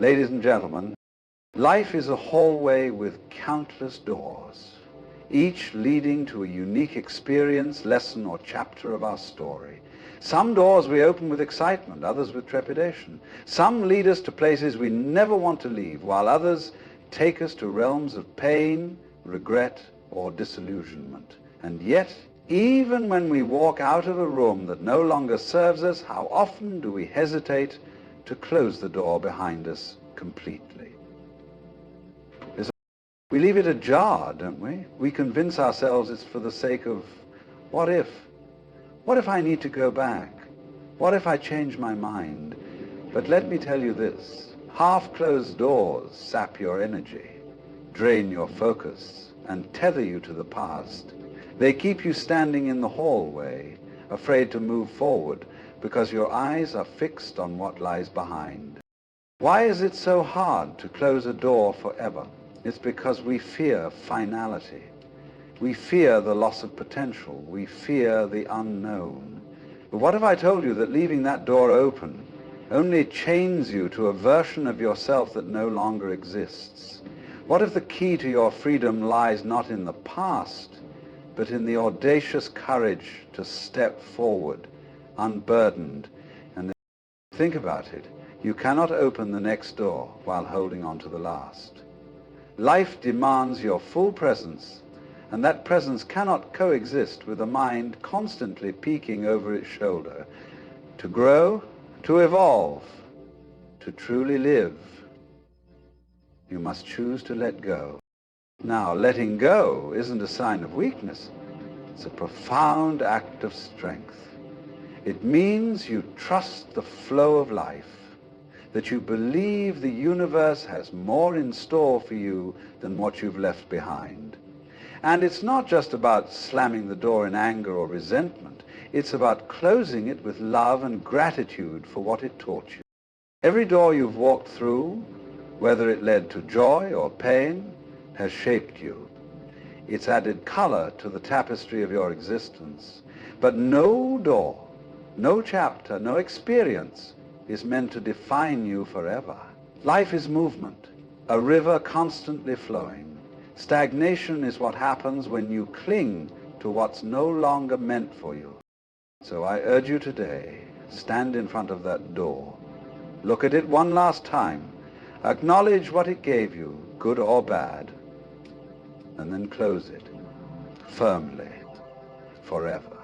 Ladies and gentlemen, life is a hallway with countless doors, each leading to a unique experience, lesson, or chapter of our story. Some doors we open with excitement, others with trepidation. Some lead us to places we never want to leave, while others take us to realms of pain, regret, or disillusionment. And yet, even when we walk out of a room that no longer serves us, how often do we hesitate to close the door behind us completely? We leave it ajar, don't we? We convince ourselves it's for the sake of what if? What if I need to go back? What if I change my mind? But let me tell you this, half-closed doors sap your energy, drain your focus, and tether you to the past. They keep you standing in the hallway, afraid to move forward, because your eyes are fixed on what lies behind. Why is it so hard to close a door forever? It's because we fear finality. We fear the loss of potential. We fear the unknown. But what if I told you that leaving that door open only chains you to a version of yourself that no longer exists? What if the key to your freedom lies not in the past, but in the audacious courage to step forward, unburdened? And think about it. You cannot open the next door while holding on to the last. Life demands your full presence, and that presence cannot coexist with a mind constantly peeking over its shoulder. To grow, to evolve, to truly live, you must choose to let go. Now, letting go isn't a sign of weakness. It's a profound act of strength. It means you trust the flow of life, that you believe the universe has more in store for you than what you've left behind. And it's not just about slamming the door in anger or resentment. It's about closing it with love and gratitude for what it taught you. Every door you've walked through, whether it led to joy or pain, has shaped you. It's added color to the tapestry of your existence. But no door, no chapter, no experience is meant to define you forever. Life is movement, a river constantly flowing. Stagnation is what happens when you cling to what's no longer meant for you. So I urge you today, stand in front of that door. Look at it one last time. Acknowledge what it gave you, good or bad, and then close it firmly, forever.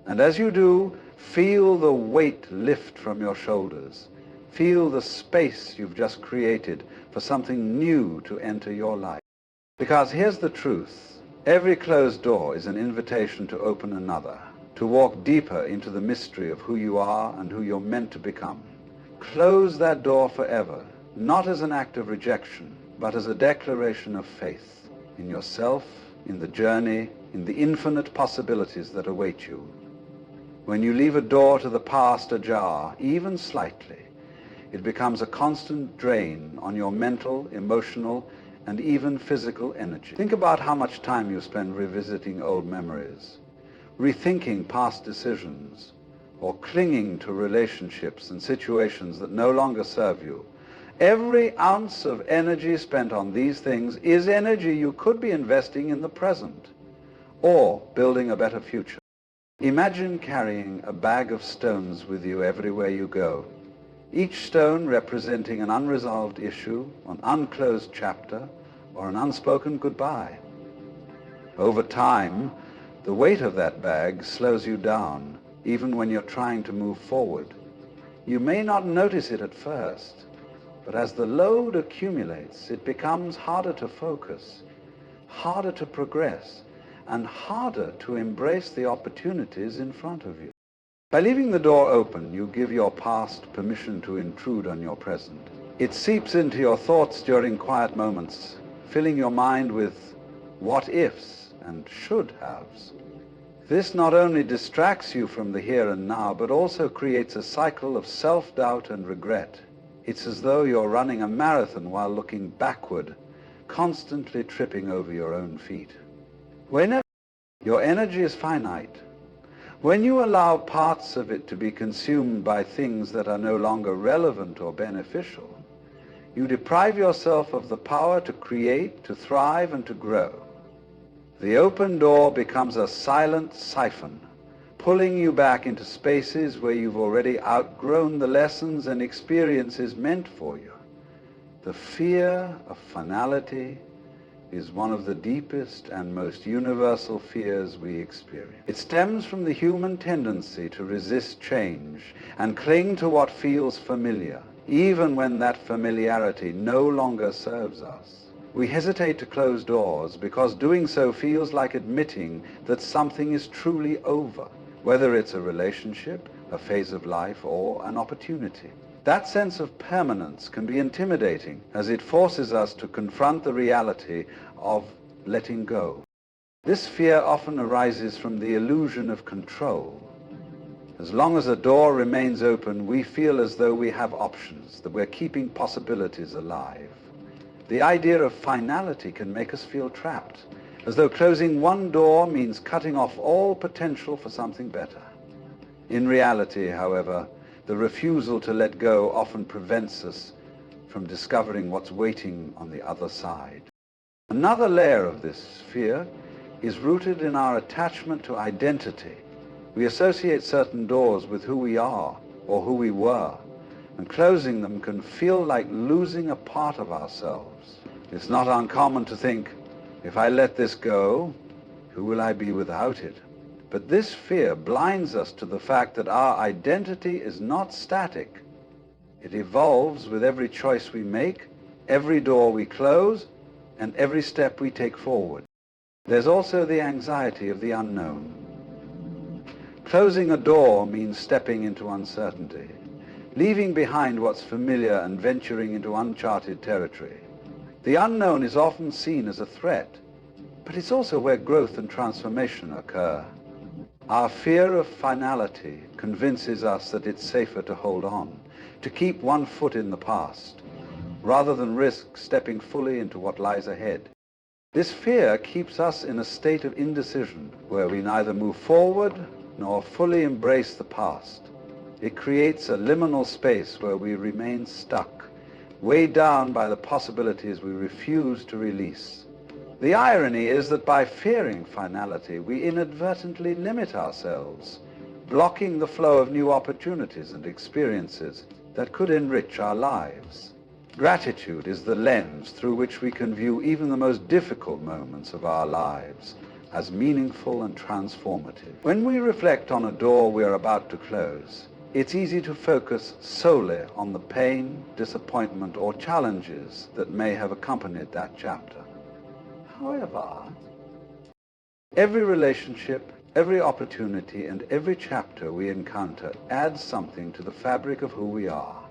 And as you do, feel the weight lift from your shoulders. Feel the space you've just created for something new to enter your life. Because here's the truth. Every closed door is an invitation to open another, to walk deeper into the mystery of who you are and who you're meant to become. Close that door forever, not as an act of rejection, but as a declaration of faith in yourself, in the journey, in the infinite possibilities that await you. When you leave a door to the past ajar, even slightly, it becomes a constant drain on your mental, emotional, and even physical energy. Think about how much time you spend revisiting old memories, rethinking past decisions, or clinging to relationships and situations that no longer serve you. Every ounce of energy spent on these things is energy you could be investing in the present or building a better future. Imagine carrying a bag of stones with you everywhere you go, each stone representing an unresolved issue, an unclosed chapter, or an unspoken goodbye. Over time, the weight of that bag slows you down, even when you're trying to move forward. You may not notice it at first, but as the load accumulates, it becomes harder to focus, harder to progress, and harder to embrace the opportunities in front of you. By leaving the door open, you give your past permission to intrude on your present. It seeps into your thoughts during quiet moments, filling your mind with what-ifs and should-haves. This not only distracts you from the here and now, but also creates a cycle of self-doubt and regret. It's as though you're running a marathon while looking backward, constantly tripping over your own feet. Whenever your energy is finite, when you allow parts of it to be consumed by things that are no longer relevant or beneficial, you deprive yourself of the power to create, to thrive, and to grow. The open door becomes a silent siphon, pulling you back into spaces where you've already outgrown the lessons and experiences meant for you. The fear of finality is one of the deepest and most universal fears we experience. It stems from the human tendency to resist change and cling to what feels familiar, even when that familiarity no longer serves us. We hesitate to close doors because doing so feels like admitting that something is truly over, whether it's a relationship, a phase of life, or an opportunity. That sense of permanence can be intimidating as it forces us to confront the reality of letting go. This fear often arises from the illusion of control. As long as a door remains open, we feel as though we have options, that we're keeping possibilities alive. The idea of finality can make us feel trapped, as though closing one door means cutting off all potential for something better. In reality, however, the refusal to let go often prevents us from discovering what's waiting on the other side. Another layer of this fear is rooted in our attachment to identity. We associate certain doors with who we are or who we were, and closing them can feel like losing a part of ourselves. It's not uncommon to think, if I let this go, who will I be without it? But this fear blinds us to the fact that our identity is not static. It evolves with every choice we make, every door we close, and every step we take forward. There's also the anxiety of the unknown. Closing a door means stepping into uncertainty, leaving behind what's familiar and venturing into uncharted territory. The unknown is often seen as a threat, but it's also where growth and transformation occur. Our fear of finality convinces us that it's safer to hold on, to keep one foot in the past, rather than risk stepping fully into what lies ahead. This fear keeps us in a state of indecision, where we neither move forward nor fully embrace the past. It creates a liminal space where we remain stuck, weighed down by the possibilities we refuse to release. The irony is that by fearing finality, we inadvertently limit ourselves, blocking the flow of new opportunities and experiences that could enrich our lives. Gratitude is the lens through which we can view even the most difficult moments of our lives as meaningful and transformative. When we reflect on a door we are about to close, it's easy to focus solely on the pain, disappointment, or challenges that may have accompanied that chapter. However, every relationship, every opportunity, and every chapter we encounter adds something to the fabric of who we are.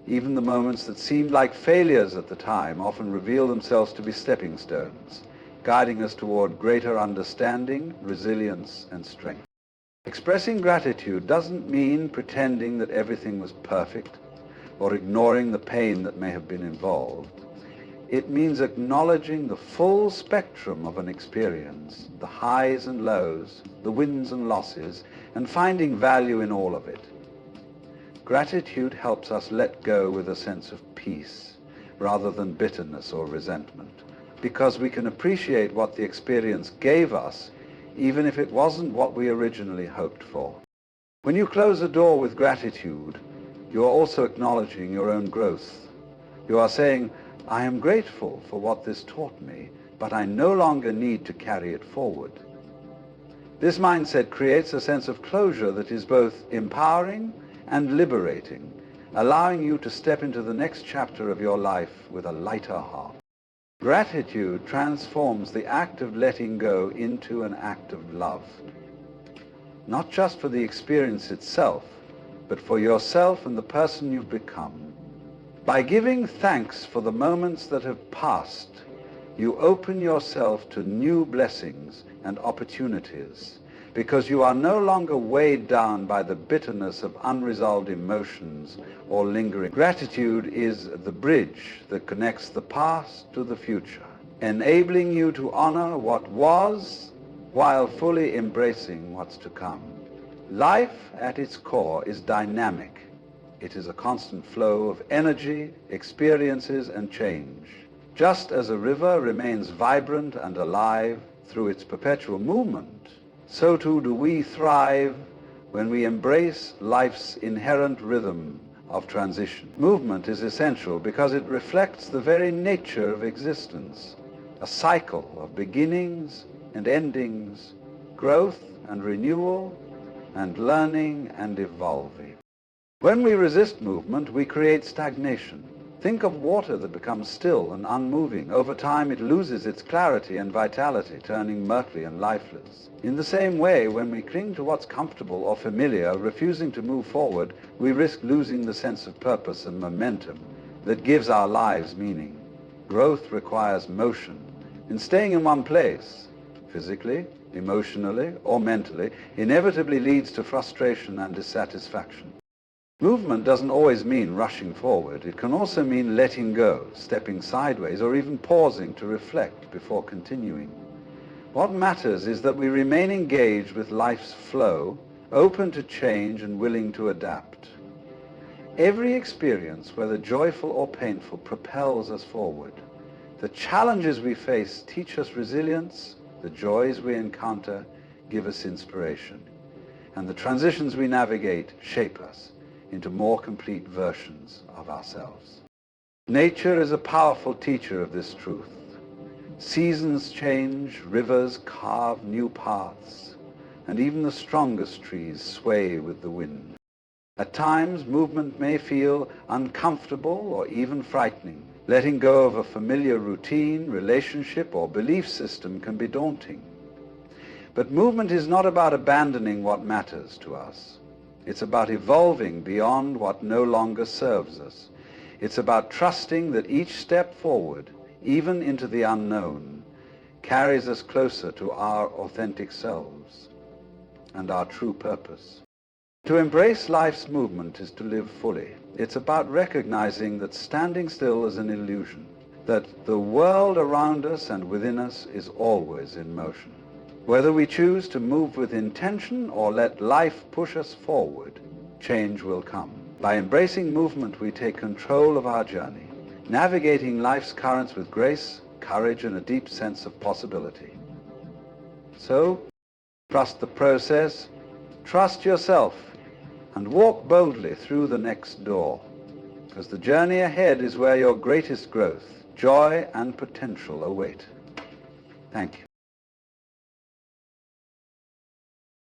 Even the moments that seemed like failures at the time often reveal themselves to be stepping stones, guiding us toward greater understanding, resilience, and strength. Expressing gratitude doesn't mean pretending that everything was perfect or ignoring the pain that may have been involved. It means acknowledging the full spectrum of an experience, the highs and lows, the wins and losses, and finding value in all of it. Gratitude helps us let go with a sense of peace, rather than bitterness or resentment, because we can appreciate what the experience gave us, even if it wasn't what we originally hoped for. When you close a door with gratitude, you are also acknowledging your own growth. You are saying, I am grateful for what this taught me, but I no longer need to carry it forward. This mindset creates a sense of closure that is both empowering and liberating, allowing you to step into the next chapter of your life with a lighter heart. Gratitude transforms the act of letting go into an act of love, not just for the experience itself, but for yourself and the person you've become. By giving thanks for the moments that have passed, you open yourself to new blessings and opportunities, because you are no longer weighed down by the bitterness of unresolved emotions or lingering. Gratitude is the bridge that connects the past to the future, enabling you to honor what was while fully embracing what's to come. Life at its core is dynamic. It is a constant flow of energy, experiences, and change. Just as a river remains vibrant and alive through its perpetual movement, so too do we thrive when we embrace life's inherent rhythm of transition. Movement is essential because it reflects the very nature of existence, a cycle of beginnings and endings, growth and renewal, and learning and evolving. When we resist movement, we create stagnation. Think of water that becomes still and unmoving. Over time, it loses its clarity and vitality, turning murky and lifeless. In the same way, when we cling to what's comfortable or familiar, refusing to move forward, we risk losing the sense of purpose and momentum that gives our lives meaning. Growth requires motion, and staying in one place, physically, emotionally, or mentally, inevitably leads to frustration and dissatisfaction. Movement doesn't always mean rushing forward. It can also mean letting go, stepping sideways, or even pausing to reflect before continuing. What matters is that we remain engaged with life's flow, open to change and willing to adapt. Every experience, whether joyful or painful, propels us forward. The challenges we face teach us resilience, the joys we encounter give us inspiration, and the transitions we navigate shape us into more complete versions of ourselves. Nature is a powerful teacher of this truth. Seasons change, rivers carve new paths, and even the strongest trees sway with the wind. At times, movement may feel uncomfortable or even frightening. Letting go of a familiar routine, relationship, or belief system can be daunting. But movement is not about abandoning what matters to us. It's about evolving beyond what no longer serves us. It's about trusting that each step forward, even into the unknown, carries us closer to our authentic selves and our true purpose. To embrace life's movement is to live fully. It's about recognizing that standing still is an illusion, that the world around us and within us is always in motion. Whether we choose to move with intention or let life push us forward, change will come. By embracing movement, we take control of our journey, navigating life's currents with grace, courage, and a deep sense of possibility. So, trust the process, trust yourself, and walk boldly through the next door, because the journey ahead is where your greatest growth, joy, and potential await. Thank you.